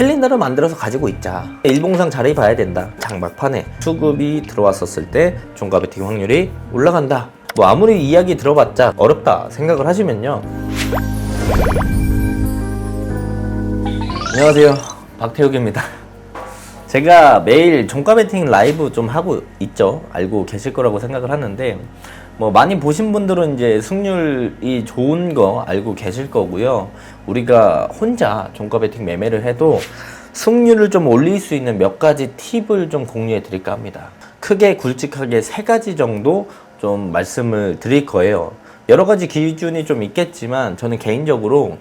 캘린더를 만들어서 가지고 있자. 일봉상 자리 봐야 된다. 장막판에 수급이 들어왔었을 때 종가 베팅 확률이 올라간다. 뭐 아무리 이야기 들어봤자 어렵다 생각을 하시면요. 안녕하세요, 박태욱입니다. 제가 매일 종가 베팅 라이브 좀 하고 있죠. 알고 계실 거라고 생각을 하는데, 뭐 많이 보신 분들은 이제 승률이 좋은 거 알고 계실 거고요. 우리가 혼자 종가 베팅 매매를 해도 승률을 좀 올릴 수 있는 몇 가지 팁을 좀 공유해 드릴까 합니다. 크게 굵직하게 3가지 정도 좀 말씀을 드릴 거예요. 여러 가지 기준이 좀 있겠지만 저는 개인적으로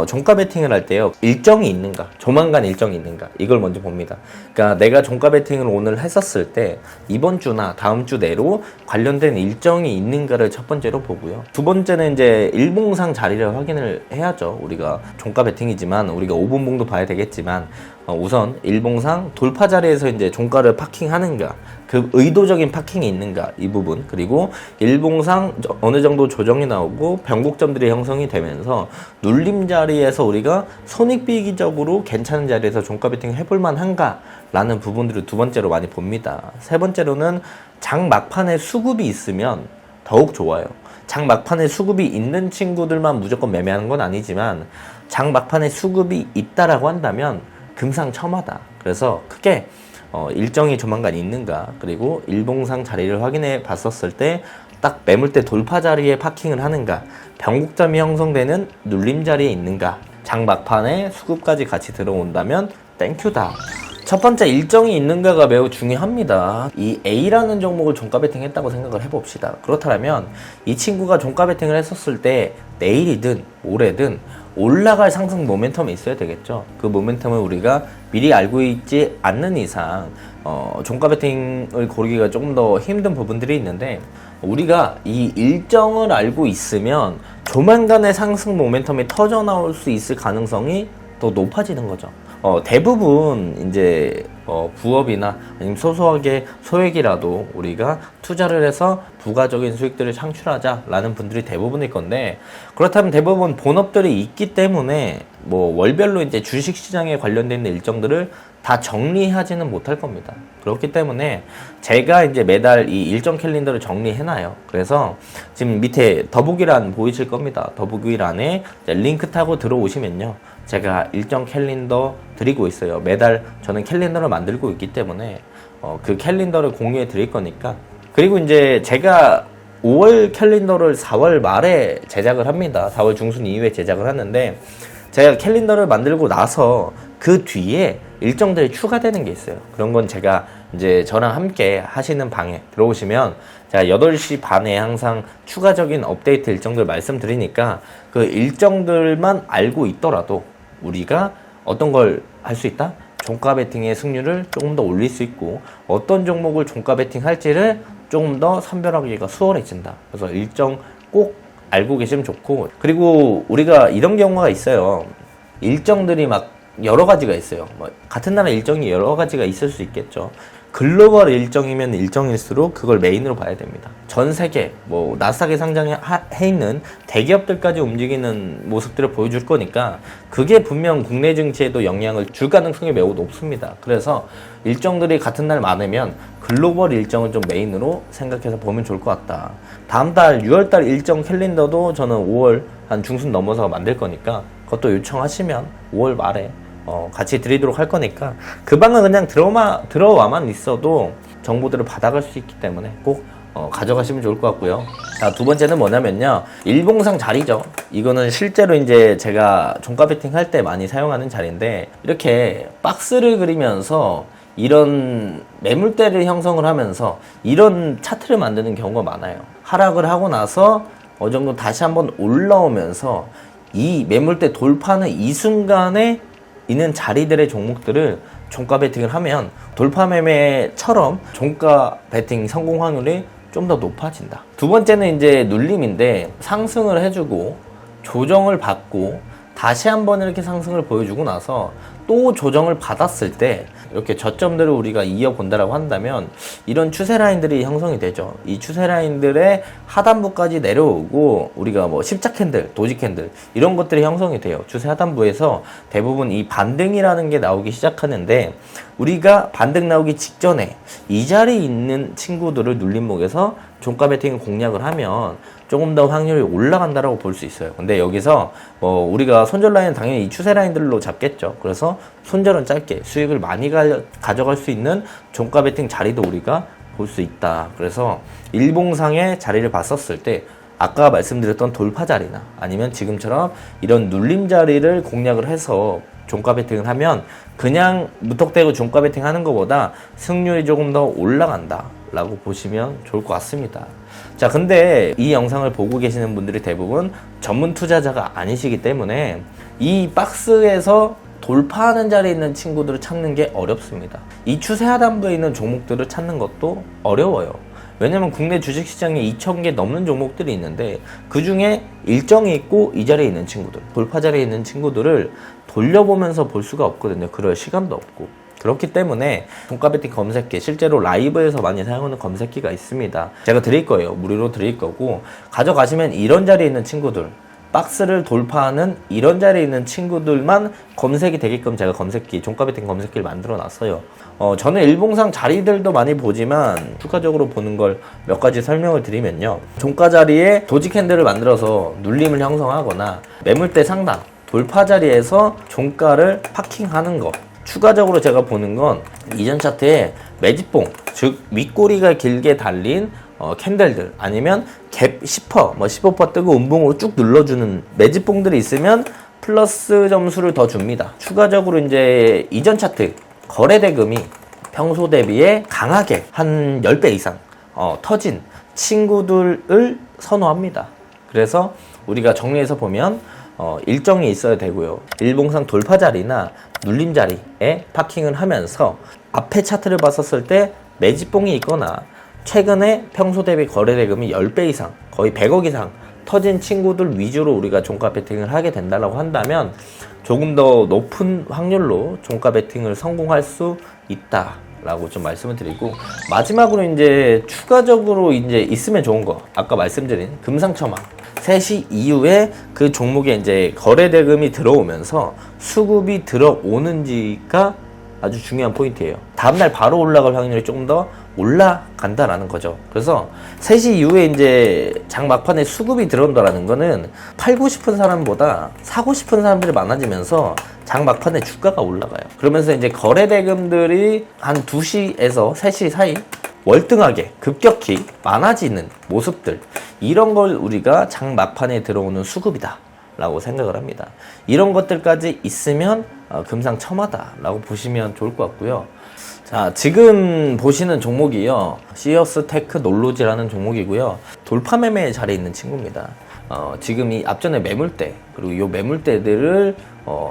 종가 베팅을 할 때요, 일정이 있는가, 조만간 일정이 있는가, 이걸 먼저 봅니다. 그러니까 내가 종가 베팅을 오늘 했었을 때 이번 주나 다음 주 내로 관련된 일정이 있는가를 첫 번째로 보고요. 두 번째는 이제 일봉상 자리를 확인을 해야죠. 우리가 종가 베팅이지만 우리가 5분봉도 봐야 되겠지만 우선 일봉상 돌파 자리에서 이제 종가를 파킹하는가, 그 의도적인 파킹이 있는가, 이 부분. 그리고 일봉상 어느 정도 조정이 나오고 변곡점들이 형성이 되면서 눌림 자리에서 우리가 손익비기적으로 괜찮은 자리에서 종가 베팅 해볼 만한가 라는 부분들을 두 번째로 많이 봅니다. 세 번째로는 장 막판에 수급이 있으면 더욱 좋아요. 장 막판에 수급이 있는 친구들만 무조건 매매하는 건 아니지만 장 막판에 수급이 있다라고 한다면 금상첨화다. 그래서 크게 일정이 조만간 있는가, 그리고 일봉상 자리를 확인해 봤었을 때 딱 매물대 돌파 자리에 파킹을 하는가, 변곡점이 형성되는 눌림 자리에 있는가, 장 막판에 수급까지 같이 들어온다면 땡큐다. 첫 번째, 일정이 있는가가 매우 중요합니다. 이 A라는 종목을 종가 베팅 했다고 생각을 해봅시다. 그렇다면 이 친구가 종가 베팅을 했었을 때 내일이든 모레든 올라갈 상승 모멘텀이 있어야 되겠죠. 그 모멘텀을 우리가 미리 알고 있지 않는 이상 종가 베팅을 고르기가 조금 더 힘든 부분들이 있는데, 우리가 이 일정을 알고 있으면 조만간의 상승 모멘텀이 터져 나올 수 있을 가능성이 더 높아지는 거죠. 대부분 이제 부업이나 아니면 소소하게 소액이라도 우리가 투자를 해서 부가적인 수익들을 창출하자라는 분들이 대부분일 건데, 그렇다면 대부분 본업들이 있기 때문에 뭐 월별로 이제 주식시장에 관련된 일정들을 다 정리하지는 못할 겁니다. 그렇기 때문에 제가 이제 매달 이 일정 캘린더를 정리해놔요. 그래서 지금 밑에 더보기란 보이실 겁니다. 더보기란에 링크 타고 들어오시면요, 제가 일정 캘린더 드리고 있어요. 매달 저는 캘린더를 만들고 있기 때문에 그 캘린더를 공유해 드릴 거니까. 그리고 이제 제가 5월 캘린더를 4월 말에 제작을 합니다. 4월 중순 이후에 제작을 하는데, 제가 캘린더를 만들고 나서 그 뒤에 일정들이 추가되는 게 있어요. 그런 건 제가 이제 저랑 함께 하시는 방에 들어오시면 제가 8시 반에 항상 추가적인 업데이트 일정들 말씀드리니까 그 일정들만 알고 있더라도 우리가 어떤 걸 할 수 있다? 종가 베팅의 승률을 조금 더 올릴 수 있고, 어떤 종목을 종가 베팅 할지를 조금 더 선별하기가 수월해진다. 그래서 일정 꼭 알고 계시면 좋고, 그리고 우리가 이런 경우가 있어요. 일정들이 막 여러 가지가 있어요. 뭐 같은 나라 일정이 여러 가지가 있을 수 있겠죠. 글로벌 일정이면 일정일수록 그걸 메인으로 봐야 됩니다. 전 세계 뭐 나스닥에 상장해 있는 대기업들까지 움직이는 모습들을 보여줄 거니까 그게 분명 국내 증시에도 영향을 줄 가능성이 매우 높습니다. 그래서 일정들이 같은 날 많으면 글로벌 일정을 좀 메인으로 생각해서 보면 좋을 것 같다. 다음 달 6월달 일정 캘린더도 저는 5월 한 중순 넘어서 만들 거니까 그것도 요청하시면 5월 말에 같이 드리도록 할 거니까 그 방은 그냥 들어와만 있어도 정보들을 받아갈 수 있기 때문에 꼭 가져가시면 좋을 것 같고요. 자, 두 번째는 뭐냐면요, 일봉상 자리죠. 이거는 실제로 이제 제가 종가 베팅 할 때 많이 사용하는 자리인데, 이렇게 박스를 그리면서 이런 매물대를 형성을 하면서 이런 차트를 만드는 경우가 많아요. 하락을 하고 나서 어느 정도 다시 한번 올라오면서 이 매물대 돌파는 이 순간에 있는 자리들의 종목들을 종가 베팅을 하면 돌파 매매처럼 종가 베팅 성공 확률이 좀 더 높아진다. 두 번째는 이제 눌림인데, 상승을 해주고 조정을 받고 다시 한번 이렇게 상승을 보여주고 나서 또 조정을 받았을 때 이렇게 저점들을 우리가 이어본다라고 한다면 이런 추세 라인들이 형성이 되죠. 이 추세 라인들의 하단부까지 내려오고 우리가 뭐 십자 캔들, 도지 캔들 이런 것들이 형성이 돼요. 추세 하단부에서 대부분 이 반등이라는 게 나오기 시작하는데 우리가 반등 나오기 직전에 이 자리에 있는 친구들을 눌림목에서 종가 베팅을 공략을 하면 조금 더 확률이 올라간다라고 볼 수 있어요. 근데 여기서 뭐 우리가 손절 라인은 당연히 이 추세 라인들로 잡겠죠. 그래서 손절은 짧게 수익을 많이 가져갈 수 있는 종가 베팅 자리도 우리가 볼 수 있다. 그래서 일봉상의 자리를 봤었을 때 아까 말씀드렸던 돌파 자리나 아니면 지금처럼 이런 눌림 자리를 공략을 해서 종가 베팅을 하면 그냥 무턱대고 종가 베팅 하는 것보다 승률이 조금 더 올라간다 라고 보시면 좋을 것 같습니다. 자, 근데 이 영상을 보고 계시는 분들이 대부분 전문 투자자가 아니시기 때문에 이 박스에서 돌파하는 자리에 있는 친구들을 찾는 게 어렵습니다. 이 추세 하단부에 있는 종목들을 찾는 것도 어려워요. 왜냐면 국내 주식시장에 2,000개 넘는 종목들이 있는데 그 중에 일정이 있고 이 자리에 있는 친구들, 돌파 자리에 있는 친구들을 돌려보면서 볼 수가 없거든요. 그럴 시간도 없고. 그렇기 때문에 종가 베팅 검색기, 실제로 라이브에서 많이 사용하는 검색기가 있습니다. 제가 드릴 거예요. 무료로 드릴 거고 가져가시면 이런 자리에 있는 친구들, 박스를 돌파하는 이런 자리에 있는 친구들만 검색이 되게끔 제가 검색기, 종가 베팅 검색기를 만들어 놨어요. 저는 일봉상 자리들도 많이 보지만 추가적으로 보는 걸 몇 가지 설명을 드리면요. 종가 자리에 도지 캔들을 만들어서 눌림을 형성하거나 매물대 상단, 돌파 자리에서 종가를 파킹하는 것. 추가적으로 제가 보는 건 이전 차트에 매집봉, 즉 윗꼬리가 길게 달린 캔들들 아니면 갭 10%, 뭐 15% 뜨고 음봉으로 쭉 눌러주는 매집봉들이 있으면 플러스 점수를 더 줍니다. 추가적으로 이제 이전 차트 거래 대금이 평소 대비에 강하게 한 10배 이상 터진 친구들을 선호합니다. 그래서 우리가 정리해서 보면 일정이 있어야 되고요. 일봉상 돌파 자리나 눌림 자리에 파킹을 하면서 앞에 차트를 봤었을 때 매집봉이 있거나 최근에 평소 대비 거래 대금이 10배 이상, 거의 100억 이상 터진 친구들 위주로 우리가 종가 베팅을 하게 된다고 한다면 조금 더 높은 확률로 종가 베팅을 성공할 수 있다라고 좀 말씀을 드리고, 마지막으로 이제 추가적으로 이제 있으면 좋은 거, 아까 말씀드린 금상첨화 3시 이후에 그 종목에 이제 거래 대금이 들어오면서 수급이 들어오는지가 아주 중요한 포인트예요. 다음날 바로 올라갈 확률이 조금 더 올라간다라는 거죠. 그래서 3시 이후에 이제 장 막판에 수급이 들어온다라는 거는 팔고 싶은 사람보다 사고 싶은 사람들이 많아지면서 장 막판에 주가가 올라가요. 그러면서 이제 거래 대금들이 한 2시에서 3시 사이 월등하게 급격히 많아지는 모습들, 이런 걸 우리가 장 막판에 들어오는 수급이다 라고 생각을 합니다. 이런 것들까지 있으면 금상첨화다 라고 보시면 좋을 것 같고요. 자, 지금 보시는 종목이요, 시어스 테크 놀로지라는 종목이고요. 돌파 매매에 자리에 있는 친구입니다. 지금 이 앞전에 매물대, 그리고 이 매물대들을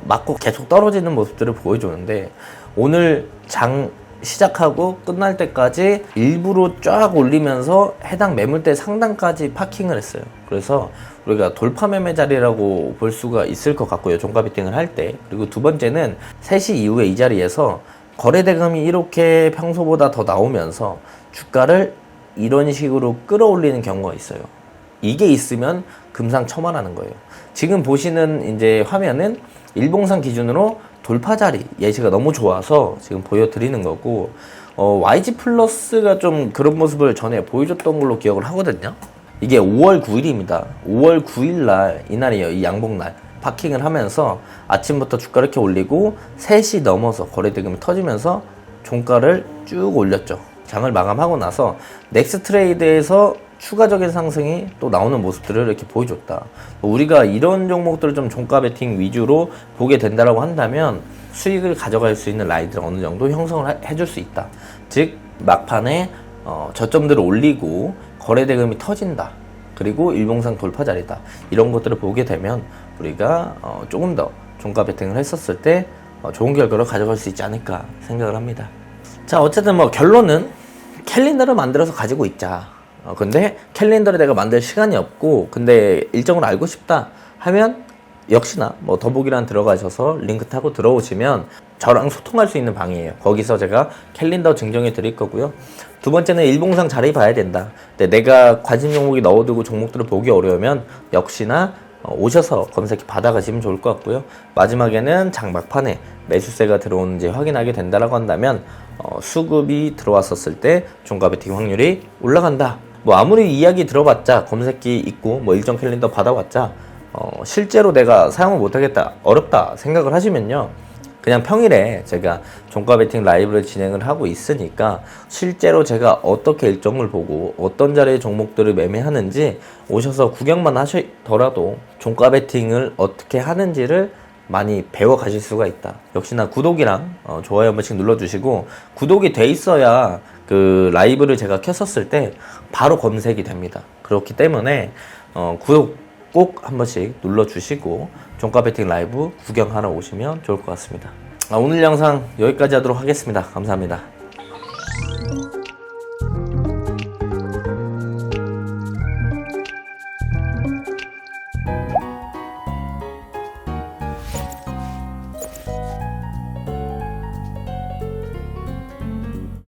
맞고 계속 떨어지는 모습들을 보여주는데, 오늘 장 시작하고 끝날 때까지 일부러 쫙 올리면서 해당 매물대 상단까지 파킹을 했어요. 그래서 우리가 돌파 매매 자리라고 볼 수가 있을 것 같고요, 종가 베팅을 할 때. 그리고 두 번째는 3시 이후에 이 자리에서 거래 대금이 이렇게 평소보다 더 나오면서 주가를 이런 식으로 끌어올리는 경우가 있어요. 이게 있으면 금상첨화라는 거예요. 지금 보시는 이제 화면은 일봉상 기준으로 돌파 자리 예시가 너무 좋아서 지금 보여드리는 거고, YG 플러스가 좀 그런 모습을 전에 보여줬던 걸로 기억을 하거든요. 이게 5월 9일입니다. 5월 9일 날, 이날이에요. 이 양봉날. 파킹을 하면서 아침부터 주가 이렇게 올리고 3시 넘어서 거래대금이 터지면서 종가를 쭉 올렸죠. 장을 마감하고 나서 넥스트레이드에서 추가적인 상승이 또 나오는 모습들을 이렇게 보여줬다. 우리가 이런 종목들을 좀 종가 베팅 위주로 보게 된다라고 한다면 수익을 가져갈 수 있는 라인들을 어느 정도 형성을 해줄 수 있다. 즉 막판에 저점들을 올리고 거래대금이 터진다. 그리고 일봉상 돌파 자리다. 이런 것들을 보게 되면 우리가 조금 더 종가 베팅을 했었을 때 좋은 결과를 가져갈 수 있지 않을까 생각을 합니다. 자, 어쨌든 뭐 결론은 캘린더를 만들어서 가지고 있자. 근데 캘린더를 내가 만들 시간이 없고 근데 일정을 알고 싶다 하면 역시나 뭐 더보기란 들어가셔서 링크 타고 들어오시면 저랑 소통할 수 있는 방이에요. 거기서 제가 캘린더 증정해 드릴 거고요. 두 번째는 일봉상 자세히 봐야 된다. 근데 내가 관심 종목이 넣어두고 종목들을 보기 어려우면 역시나 오셔서 검색해 받아가시면 좋을 것 같고요. 마지막에는 장 막판에 매수세가 들어오는지 확인하게 된다라고 한다면 수급이 들어왔었을 때 종가 베팅 확률이 올라간다. 뭐 아무리 이야기 들어봤자 검색기 있고 뭐 일정 캘린더 받아봤자 실제로 내가 사용을 못하겠다, 어렵다 생각을 하시면요, 그냥 평일에 제가 종가 베팅 라이브를 진행을 하고 있으니까 실제로 제가 어떻게 일정을 보고 어떤 자리의 종목들을 매매하는지 오셔서 구경만 하시더라도 종가 베팅을 어떻게 하는지를 많이 배워 가실 수가 있다. 역시나 구독이랑 좋아요 한 번씩 눌러주시고, 구독이 돼 있어야 그 라이브를 제가 켰었을 때 바로 검색이 됩니다. 그렇기 때문에 구독 꼭 한 번씩 눌러주시고 종가 베팅 라이브 구경하러 오시면 좋을 것 같습니다. 오늘 영상 여기까지 하도록 하겠습니다. 감사합니다.